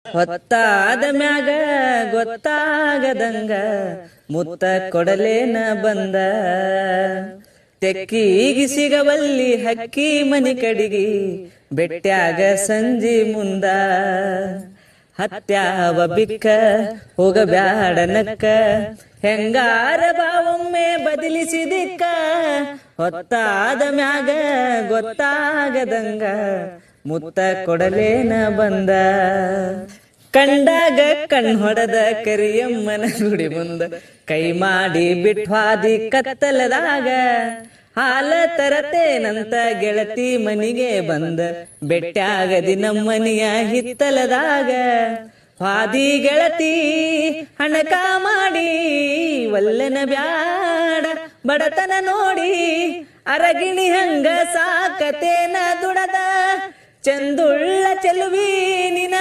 ಹೊತ್ತಾದ ಮ್ಯಾಗ ಗೊತ್ತಾಗದಂಗ ಮುತ್ತ ಕೊಡಲೇನ ಬಂದ. ತೆಕ್ಕಿಗಿ ಸಿಗವಲ್ಲಿ ಹಕ್ಕಿ ಮನಿ ಕಡಿಗಿ ಬೆಟ್ಟ್ಯಾಗ ಸಂಜಿ ಮುಂದ. ಹತ್ಯಾವ ಬಿಕ್ಕ ಹೋಗಬ್ಯಾಡ ನಕ್ಕ ಹೆಂಗಾರ ಬಾವೊಮ್ಮೆ ಬದಲಿಸಿದಿಕ್ಕ. ಹೊತ್ತಾದ ಮ್ಯಾಗ ಗೊತ್ತಾಗದಂಗ ಮುತ್ತ ಕೊಡಲೇನ ಬಂದ. ಕಂಡಾಗ ಕಣ್ ಹೊಡೆದ ಕರಿಯಮ್ಮನ ಗುಡಿ ಮುಂದ ಕೈ ಮಾಡಿ ಬಿಟ್ವಾದಿ ಕತ್ತಲದಾಗ. ಹಾಲ ತರತೇನಂತ ಗೆಳತಿ ಮನಿಗೆ ಬಂದ ಬೆಟ್ಟ್ಯಾಗದಿ ನಮ್ಮನಿಯ ಹಿತ್ತಲದಾಗ. ಹಾದಿ ಗೆಳತಿ ಹಣಕ ಮಾಡಿ ಒಲ್ಲೆನ ಬ್ಯಾಡ ಬಡತನ ನೋಡಿ. ಅರಗಿಣಿ ಹಂಗ ಸಾಕತೇನ ದುಡದ ಚಂದುಳ್ಳ ಚೆಲುವಿ ನಿನ